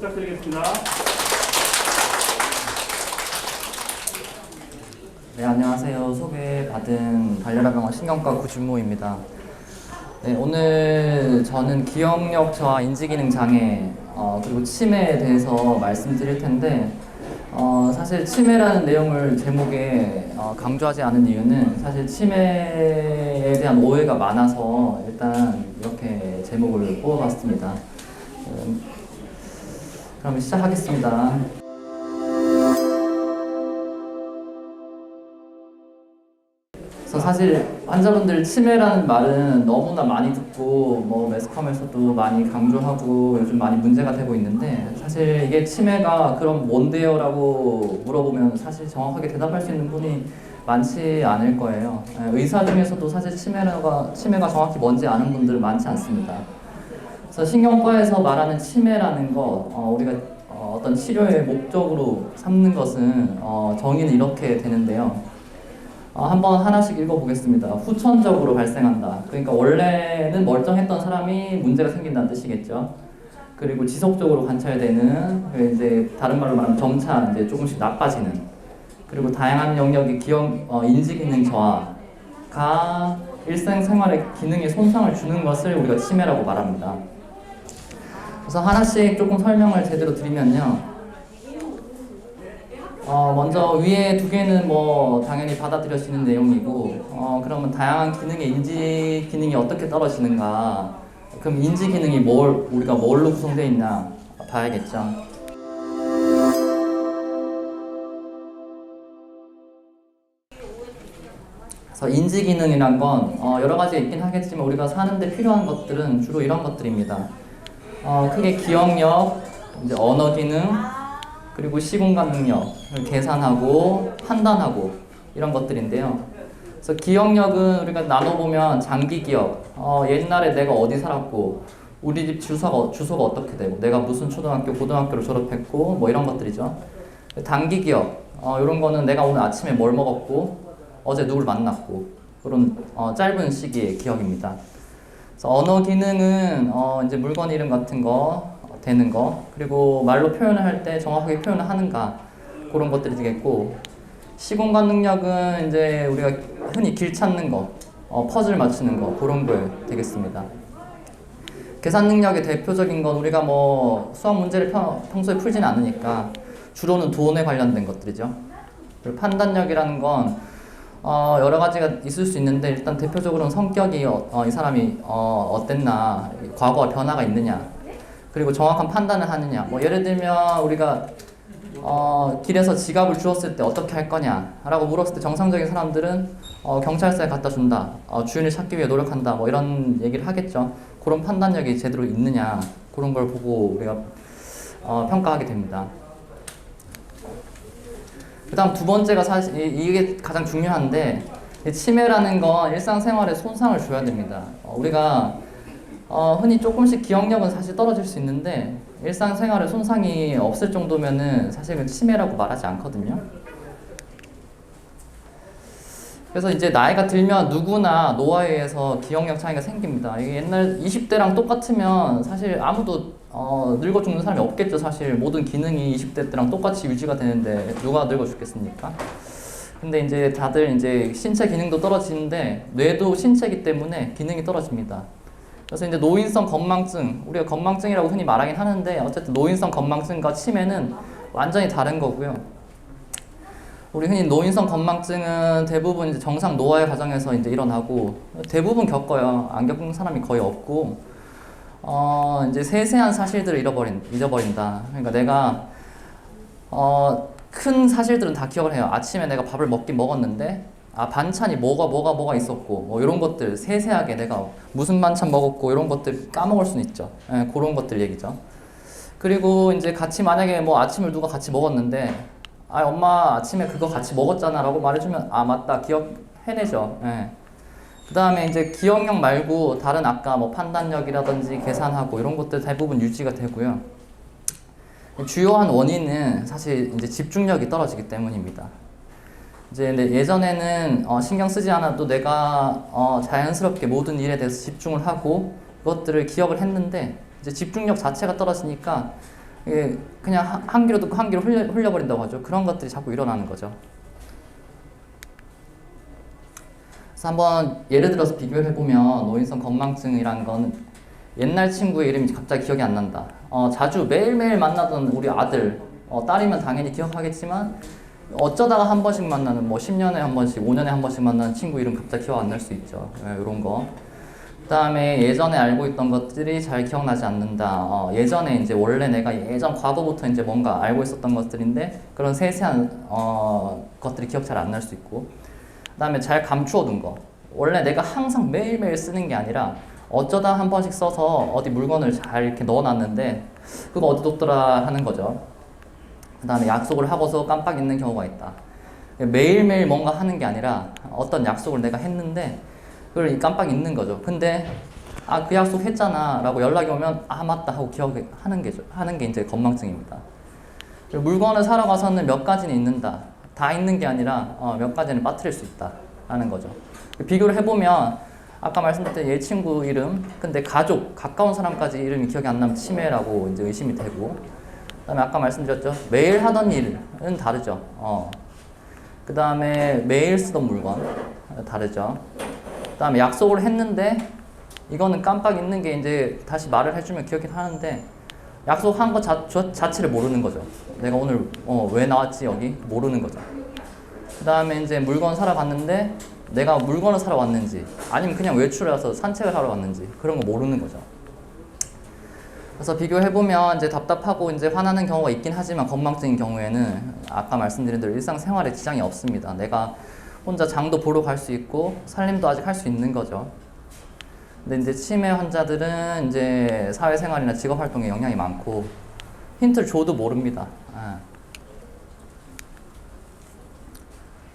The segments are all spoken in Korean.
부탁드리겠습니다. 네, 안녕하세요. 소개받은 달려라병원 신경과 구준모입니다. 네, 오늘 저는 기억력 저하, 인지기능 장애, 그리고 치매에 대해서 말씀드릴 텐데, 사실 치매라는 내용을 제목에 강조하지 않은 이유는 사실 치매에 대한 오해가 많아서 일단 이렇게 제목을 뽑아봤습니다. 그럼 시작하겠습니다. 그래서 사실 환자분들 치매라는 말은 너무나 많이 듣고 뭐 매스컴에서도 많이 강조하고 요즘 많이 문제가 되고 있는데, 사실 이게 치매가 그럼 뭔데요? 라고 물어보면 사실 정확하게 대답할 수 있는 분이 많지 않을 거예요. 의사 중에서도 사실 치매가 정확히 뭔지 아는 분들은 많지 않습니다. 그래서 신경과에서 말하는 치매라는 거, 우리가 어떤 치료의 목적으로 삼는 것은 정의는 이렇게 되는데요. 한번 하나씩 읽어보겠습니다. 후천적으로 발생한다. 그러니까 원래는 멀쩡했던 사람이 문제가 생긴다는 뜻이겠죠. 그리고 지속적으로 관찰되는, 이제 다른 말로 말하면 점차 이제 조금씩 나빠지는. 그리고 다양한 영역의 인지 기능 저하가 일상생활의 기능에 손상을 주는 것을 우리가 치매라고 말합니다. 그래서 하나씩 조금 설명을 제대로 드리면요. 먼저 위에 두 개는 뭐 당연히 받아들여지는 내용이고, 그러면 다양한 기능의 인지 기능이 어떻게 떨어지는가, 그럼 인지 기능이 우리가 뭘로 구성되어 있나 봐야겠죠. 그래서 인지 기능이란 건 여러 가지 있긴 하겠지만 우리가 사는데 필요한 것들은 주로 이런 것들입니다. 크게 기억력, 이제 언어 기능, 그리고 시공간 능력, 계산하고 판단하고 이런 것들인데요. 그래서 기억력은 우리가 나눠보면 장기 기억, 옛날에 내가 어디 살았고, 우리 집 주소가 어떻게 되고, 내가 무슨 초등학교, 고등학교를 졸업했고, 뭐 이런 것들이죠. 단기 기억, 이런 거는 내가 오늘 아침에 뭘 먹었고, 어제 누굴 만났고, 그런 짧은 시기의 기억입니다. 그래서 언어 기능은 이제 물건 이름 같은 거, 되는 거, 그리고 말로 표현을 할 때 정확하게 표현을 하는가, 그런 것들이 되겠고, 시공간 능력은 이제 우리가 흔히 길 찾는 거, 퍼즐 맞추는 거, 그런 거에 되겠습니다. 계산 능력의 대표적인 건 우리가 뭐 수학 문제를 평소에 풀지는 않으니까 주로는 돈에 관련된 것들이죠. 그리고 판단력이라는 건 여러 가지가 있을 수 있는데, 일단 대표적으로는 성격이 이 사람이 어땠나, 과거와 변화가 있느냐, 그리고 정확한 판단을 하느냐. 뭐 예를 들면 우리가 길에서 지갑을 주웠을 때 어떻게 할 거냐라고 물었을 때 정상적인 사람들은 경찰서에 갖다 준다, 주인을 찾기 위해 노력한다, 뭐 이런 얘기를 하겠죠. 그런 판단력이 제대로 있느냐, 그런 걸 보고 우리가 평가하게 됩니다. 그 다음 두 번째가 사실 이게 가장 중요한데, 치매라는 건 일상생활에 손상을 줘야 됩니다. 우리가 흔히 조금씩 기억력은 사실 떨어질 수 있는데, 일상생활에 손상이 없을 정도면은 사실은 치매라고 말하지 않거든요. 그래서 이제 나이가 들면 누구나 노화에 의해서 기억력 차이가 생깁니다. 이게 옛날 20대랑 똑같으면 사실 아무도 늙어 죽는 사람이 없겠죠. 사실 모든 기능이 20대 때랑 똑같이 유지가 되는데 누가 늙어 죽겠습니까? 근데 이제 다들 이제 신체 기능도 떨어지는데, 뇌도 신체이기 때문에 기능이 떨어집니다. 그래서 이제 노인성 건망증, 우리가 건망증이라고 흔히 말하긴 하는데, 어쨌든 노인성 건망증과 치매는 완전히 다른 거고요. 우리 흔히 노인성 건망증은 대부분 이제 정상 노화의 과정에서 이제 일어나고, 대부분 겪어요. 안 겪는 사람이 거의 없고, 이제 세세한 사실들을 잊어버린다. 그러니까 내가 큰 사실들은 다 기억을 해요. 아침에 내가 밥을 먹었는데, 반찬이 뭐가 있었고, 뭐 이런 것들 세세하게 내가 무슨 반찬 먹었고 이런 것들 까먹을 수는 있죠. 그런 것들 얘기죠. 그리고 이제 같이 만약에 뭐 아침을 누가 같이 먹었는데, 엄마 아침에 그거 같이 먹었잖아 라고 말해주면 맞다, 기억해내죠. 그 다음에 이제 기억력 말고 다른 아까 뭐 판단력이라든지 계산하고 이런 것들 대부분 유지가 되고요. 주요한 원인은 사실 이제 집중력이 떨어지기 때문입니다. 이제 예전에는 신경 쓰지 않아도 내가 자연스럽게 모든 일에 대해서 집중을 하고 그것들을 기억을 했는데, 이제 집중력 자체가 떨어지니까 이게 그냥 한 귀로 듣고 한 귀로 흘려버린다고 하죠. 그런 것들이 자꾸 일어나는 거죠. 그래서 한번 예를 들어서 비교를 해보면 노인성 건망증이라는 건 옛날 친구의 이름이 갑자기 기억이 안 난다. 자주 매일매일 만나던 우리 아들, 딸이면 당연히 기억하겠지만 어쩌다가 한 번씩 만나는 뭐 10년에 한 번씩, 5년에 한 번씩 만나는 친구 이름 갑자기 기억 안 날 수 있죠. 이런 거. 그 다음에 예전에 알고 있던 것들이 잘 기억나지 않는다. 예전에 이제 원래 내가 예전 과거부터 이제 뭔가 알고 있었던 것들인데 그런 세세한 것들이 기억 잘 안 날 수 있고. 그 다음에 잘 감추어둔 거. 원래 내가 항상 매일매일 쓰는 게 아니라 어쩌다 한 번씩 써서 어디 물건을 잘 이렇게 넣어놨는데 그거 어디 뒀더라 하는 거죠. 그 다음에 약속을 하고서 깜빡 잊는 경우가 있다. 매일매일 뭔가 하는 게 아니라 어떤 약속을 내가 했는데 그걸 깜빡 잊는 거죠. 근데 그 약속 했잖아 라고 연락이 오면 맞다 하고 기억하는 게 이제 건망증입니다. 물건을 사러 가서는 몇 가지는 잊는다. 다 잊는 게 아니라 몇 가지는 빠뜨릴 수 있다 라는 거죠. 비교를 해보면 아까 말씀드렸던 얘 친구 이름, 근데 가까운 사람까지 이름이 기억이 안 나면 치매라고 이제 의심이 되고, 그 다음에 아까 말씀드렸죠. 매일 하던 일은 다르죠. 그 다음에 매일 쓰던 물건 다르죠. 그 다음에 약속을 했는데 이거는 깜빡 잊는 게 이제 다시 말을 해주면 기억이 하는데 약속한 것 자체를 모르는 거죠. 내가 오늘 왜 나왔지 여기 모르는 거죠. 그 다음에 이제 물건 사러 갔는데 내가 물건을 사러 왔는지 아니면 그냥 외출을 해서 산책을 하러 왔는지 그런 거 모르는 거죠. 그래서 비교해보면 이제 답답하고 이제 화나는 경우가 있긴 하지만 건망증인 경우에는 아까 말씀드린 대로 일상생활에 지장이 없습니다. 내가 혼자 장도 보러 갈 수 있고 살림도 아직 할 수 있는 거죠. 근데 이제 치매 환자들은 이제 사회생활이나 직업활동에 영향이 많고 힌트를 줘도 모릅니다.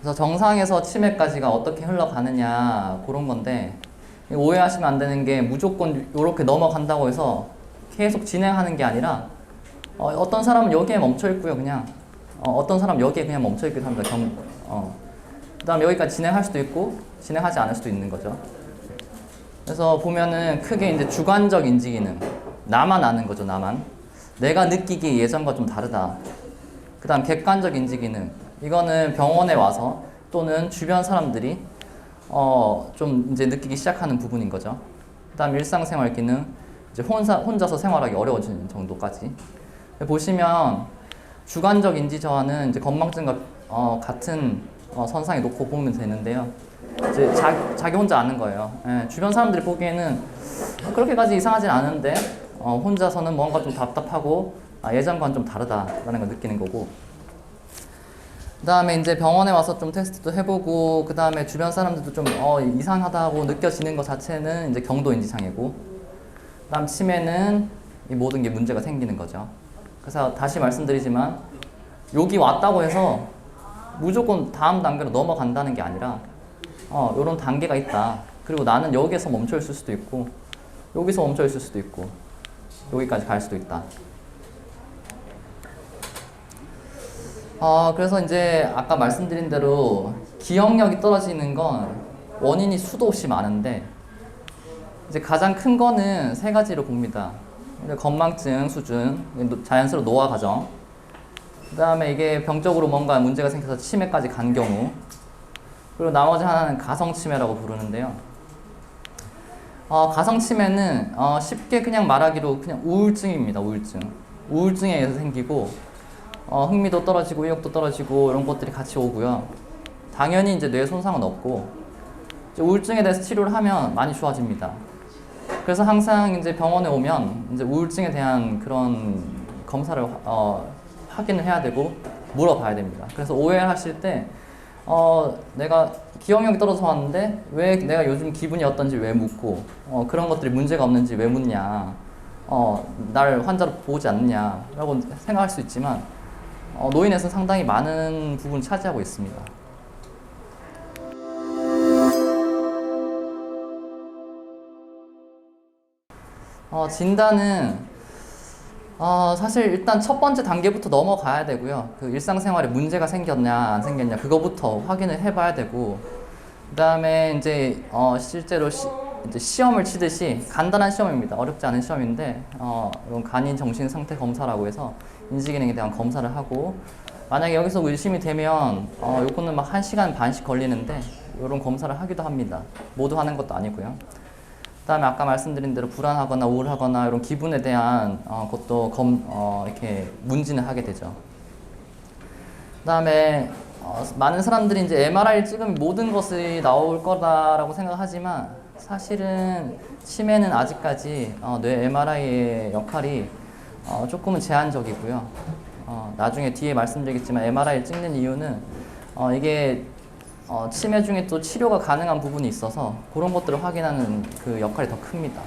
그래서 정상에서 치매까지가 어떻게 흘러가느냐 그런 건데 오해하시면 안 되는 게 무조건 이렇게 넘어간다고 해서 계속 진행하는 게 아니라 어떤 사람은 여기에 멈춰 있고요 그냥 어떤 사람은 여기에 그냥 멈춰 있기도 합니다. 그 다음에 여기까지 진행할 수도 있고 진행하지 않을 수도 있는 거죠. 그래서 보면은 크게 이제 주관적 인지 기능 나만 아는 거죠. 나만 내가 느끼기에 예전과 좀 다르다. 그 다음 객관적 인지 기능 이거는 병원에 와서 또는 주변 사람들이 좀 이제 느끼기 시작하는 부분인 거죠. 그 다음 일상생활 기능 이제 혼자서 생활하기 어려워지는 정도까지 보시면 주관적 인지 저하는 이제 건망증과 같은 선상에 놓고 보면 되는데요. 이제 자기 혼자 아는 거예요. 주변 사람들이 보기에는 그렇게까지 이상하진 않은데 혼자서는 뭔가 좀 답답하고 예전과는 좀 다르다라는 걸 느끼는 거고, 그 다음에 이제 병원에 와서 좀 테스트도 해보고 그 다음에 주변 사람들도 좀 이상하다고 느껴지는 것 자체는 이제 경도 인지 장애고, 그 다음 치매는 이 모든 게 문제가 생기는 거죠. 그래서 다시 말씀드리지만 여기 왔다고 해서 무조건 다음 단계로 넘어간다는 게 아니라 이런 단계가 있다. 그리고 나는 여기에서 멈춰 있을 수도 있고 여기서 멈춰 있을 수도 있고 여기까지 갈 수도 있다. 그래서 이제 아까 말씀드린 대로 기억력이 떨어지는 건 원인이 수도 없이 많은데 이제 가장 큰 거는 세 가지로 봅니다. 건망증 수준, 자연스러운 노화 과정, 그 다음에 이게 병적으로 뭔가 문제가 생겨서 치매까지 간 경우, 그리고 나머지 하나는 가성치매라고 부르는데요. 가성치매는 쉽게 그냥 말하기로 그냥 우울증입니다. 우울증에 의해서 생기고 흥미도 떨어지고 의욕도 떨어지고 이런 것들이 같이 오고요. 당연히 이제 뇌 손상은 없고 이제 우울증에 대해서 치료를 하면 많이 좋아집니다. 그래서 항상 이제 병원에 오면 이제 우울증에 대한 그런 검사를 확인을 해야 되고 물어봐야 됩니다. 그래서 오해하실 때 내가 기억력이 떨어져서 왔는데 왜 내가 요즘 기분이 어떤지 왜 묻고 그런 것들이 문제가 없는지 왜 묻냐, 날 환자로 보지 않느냐 라고 생각할 수 있지만 노인에서는 상당히 많은 부분을 차지하고 있습니다. 진단은 사실 일단 첫 번째 단계부터 넘어가야 되고요. 그 일상생활에 문제가 생겼냐 안 생겼냐 그거부터 확인을 해봐야 되고, 그 다음에 이제 실제로 이제 시험을 치듯이 간단한 시험입니다. 어렵지 않은 시험인데 이런 간이 정신 상태 검사라고 해서 인지 기능에 대한 검사를 하고 만약에 여기서 의심이 되면 요거는 막 1시간 반씩 걸리는데 이런 검사를 하기도 합니다. 모두 하는 것도 아니고요. 그다음에 아까 말씀드린 대로 불안하거나 우울하거나 이런 기분에 대한 것도 이렇게 문진을 하게 되죠. 그다음에 많은 사람들이 이제 MRI를 찍으면 모든 것이 나올 거다라고 생각하지만 사실은 치매는 아직까지 뇌 MRI의 역할이 조금은 제한적이고요. 나중에 뒤에 말씀드리겠지만 MRI를 찍는 이유는 이게 치매 중에 또 치료가 가능한 부분이 있어서 그런 것들을 확인하는 그 역할이 더 큽니다.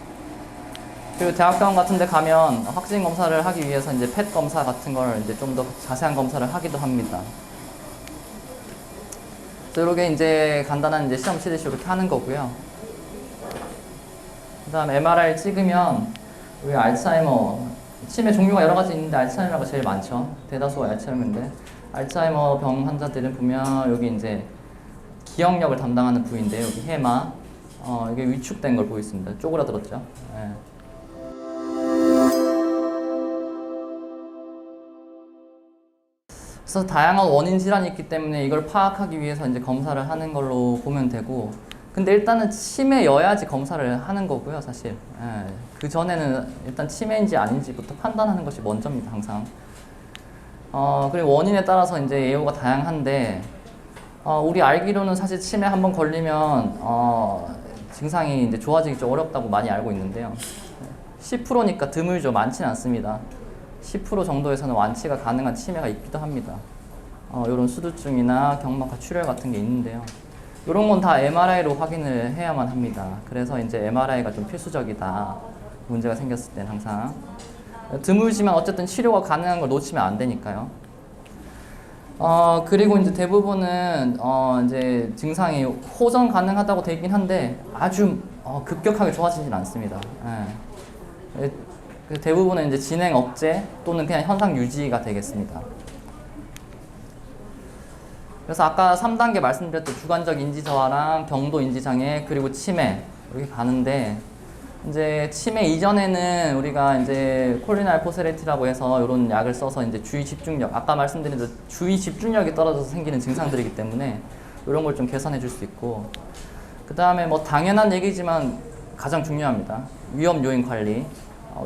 그리고 대학병원 같은 데 가면 확진 검사를 하기 위해서 이제 펫 검사 같은 걸 이제 좀 더 자세한 검사를 하기도 합니다. 그래서 이렇게 이제 간단한 이제 시험 치듯이 이렇게 하는 거고요. 그 다음 MRI를 찍으면 우리 알츠하이머, 치매 종류가 여러 가지 있는데 알츠하이머가 제일 많죠. 대다수가 알츠하이머인데 알츠하이머 병 환자들은 보면 여기 이제 기억력을 담당하는 부위인데 여기 해마, 이게 위축된 걸 보이십니다. 쪼그라들었죠. 네. 그래서 다양한 원인 질환이 있기 때문에 이걸 파악하기 위해서 이제 검사를 하는 걸로 보면 되고, 근데 일단은 치매여야지 검사를 하는 거고요, 사실. 예. 그 전에는 일단 치매인지 아닌지부터 판단하는 것이 먼저입니다, 항상. 그리고 원인에 따라서 이제 예후가 다양한데, 우리 알기로는 사실 치매 한번 걸리면 증상이 이제 좋아지기 좀 어렵다고 많이 알고 있는데요. 10%니까 드물죠, 많지는 않습니다. 10% 정도에서는 완치가 가능한 치매가 있기도 합니다. 이런 수두증이나 경막하 출혈 같은 게 있는데요. 이런 건 다 MRI로 확인을 해야만 합니다. 그래서 이제 MRI가 좀 필수적이다. 문제가 생겼을 땐 항상. 드물지만 어쨌든 치료가 가능한 걸 놓치면 안 되니까요. 그리고 이제 대부분은 이제 증상이 호전 가능하다고 되어 있긴 한데 아주 급격하게 좋아지진 않습니다. 예. 대부분은 이제 진행 억제 또는 그냥 현상 유지가 되겠습니다. 그래서 아까 3단계 말씀드렸던 주관적 인지 저하랑 경도 인지 장애 그리고 치매 이렇게 가는데, 이제 치매 이전에는 우리가 이제 콜린알포세레티라고 해서 이런 약을 써서 이제 주의 집중력, 아까 말씀드린 대로 주의 집중력이 떨어져서 생기는 증상들이기 때문에 이런 걸 좀 개선해 줄 수 있고, 그 다음에 뭐 당연한 얘기지만 가장 중요합니다. 위험 요인 관리.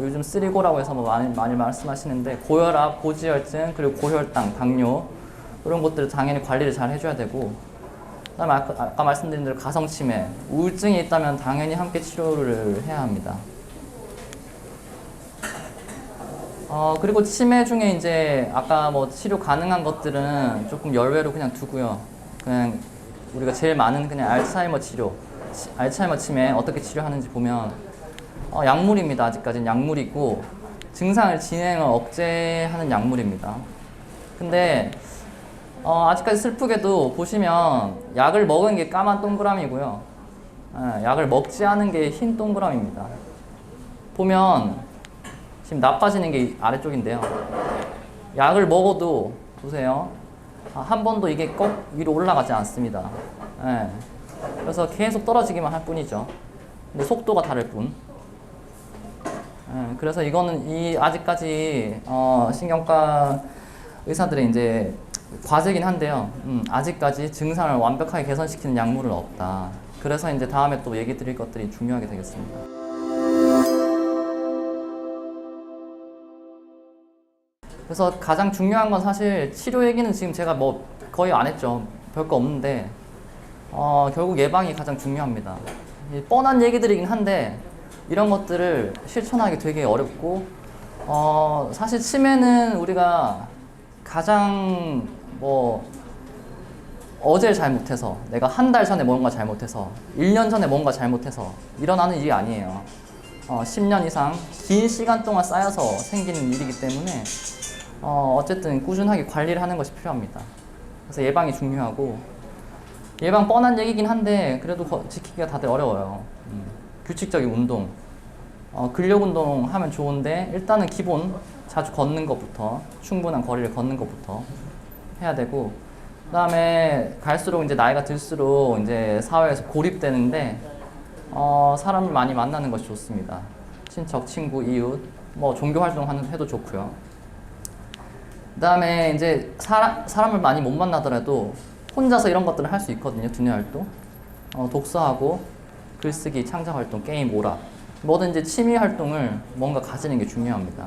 요즘 쓰리고라고 해서 뭐 많이 말씀하시는데, 고혈압, 고지혈증, 그리고 고혈당, 당뇨 이런 것들을 당연히 관리를 잘 해줘야 되고, 그다음에 아까 말씀드린 대로 가성치매, 우울증이 있다면 당연히 함께 치료를 해야 합니다. 그리고 치매 중에 이제 아까 뭐 치료 가능한 것들은 조금 열외로 그냥 두고요. 그냥 우리가 제일 많은 그냥 알츠하이머 치료, 알츠하이머 치매 어떻게 치료하는지 보면 약물입니다. 아직까지는 약물이고 증상을 진행을 억제하는 약물입니다. 근데 아직까지 슬프게도 보시면 약을 먹은 게 까만 동그라미고요. 약을 먹지 않은 게 흰 동그라미입니다. 보면 지금 나빠지는 게 아래쪽인데요. 약을 먹어도 보세요. 한 번도 이게 꼭 위로 올라가지 않습니다. 그래서 계속 떨어지기만 할 뿐이죠. 근데 속도가 다를 뿐. 그래서 이거는 아직까지 신경과 의사들의 이제 과제긴 한데요. 아직까지 증상을 완벽하게 개선시키는 약물은 없다. 그래서 이제 다음에 또 얘기 드릴 것들이 중요하게 되겠습니다. 그래서 가장 중요한 건 사실 치료 얘기는 지금 제가 뭐 거의 안 했죠. 별거 없는데 결국 예방이 가장 중요합니다. 뻔한 얘기들이긴 한데 이런 것들을 실천하기 되게 어렵고, 사실 치매는 우리가 가장 어제를 잘못해서, 내가 한 달 전에 뭔가 잘못해서, 1년 전에 뭔가 잘못해서 일어나는 일이 아니에요. 10년 이상 긴 시간 동안 쌓여서 생기는 일이기 때문에 어쨌든 꾸준하게 관리를 하는 것이 필요합니다. 그래서 예방이 중요하고, 예방 뻔한 얘기긴 한데 그래도 지키기가 다들 어려워요. 규칙적인 운동, 근력 운동 하면 좋은데 일단은 기본 자주 걷는 것부터, 충분한 거리를 걷는 것부터 해야 되고, 그 다음에 갈수록 이제 나이가 들수록 이제 사회에서 고립되는데 사람을 많이 만나는 것이 좋습니다. 친척, 친구, 이웃, 뭐 종교 활동하는 해도 좋고요. 그다음에 이제 사람을 많이 못 만나더라도 혼자서 이런 것들을 할 수 있거든요. 두뇌 활동, 독서하고 글쓰기, 창작 활동, 게임, 오락, 뭐든지 취미 활동을 뭔가 가지는 게 중요합니다.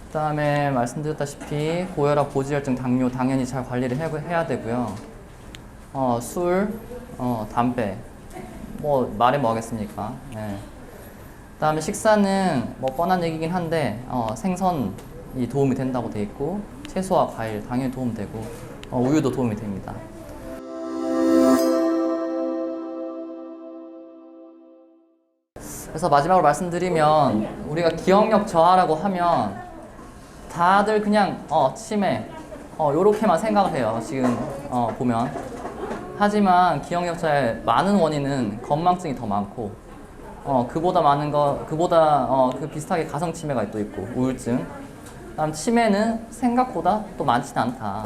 그다음에 말씀드렸다시피 고혈압, 고지혈증, 당뇨 당연히 잘 관리를 해야 되고요. 술, 담배, 뭐 말해 뭐 하겠습니까? 네. 그다음에 식사는 뭐 뻔한 얘기긴 한데 생선이 도움이 된다고 돼 있고 채소와 과일 당연히 도움되고 우유도 도움이 됩니다. 그래서 마지막으로 말씀드리면 우리가 기억력 저하라고 하면 다들 그냥 치매 요렇게만 생각을 해요. 지금 보면. 하지만 기억력 저하의 많은 원인은 건망증이 더 많고 그 비슷하게 가성 치매가 또 있고 우울증. 그다음 치매는 생각보다 또 많지는 않다.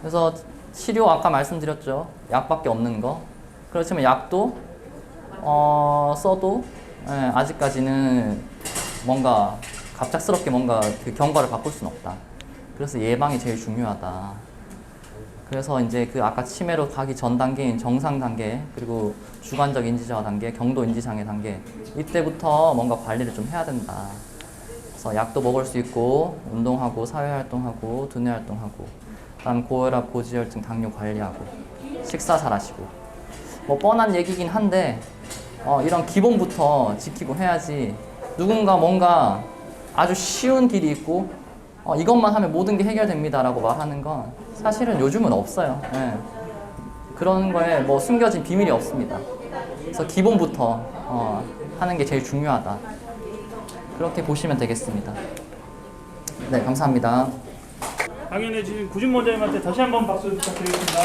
그래서 치료 아까 말씀드렸죠. 약밖에 없는 거. 그렇지만 약도 써도 아직까지는 뭔가 갑작스럽게 뭔가 그 경과를 바꿀 수는 없다. 그래서 예방이 제일 중요하다. 그래서 이제 그 아까 치매로 가기 전 단계인 정상 단계, 그리고 주관적 인지저하 단계, 경도 인지장애 단계, 이때부터 뭔가 관리를 좀 해야 된다. 그래서 약도 먹을 수 있고 운동하고 사회활동하고 두뇌활동하고 그다음 고혈압, 고지혈증, 당뇨 관리하고 식사 잘하시고 뭐 뻔한 얘기긴 한데 이런 기본부터 지키고 해야지 누군가 뭔가 아주 쉬운 길이 있고 이것만 하면 모든 게 해결됩니다 라고 말하는 건 사실은 요즘은 없어요. 네. 그런 거에 뭐 숨겨진 비밀이 없습니다. 그래서 기본부터 하는 게 제일 중요하다. 그렇게 보시면 되겠습니다. 네, 감사합니다. 강연해 주신 구준 원장님한테 다시 한번 박수 부탁드리겠습니다.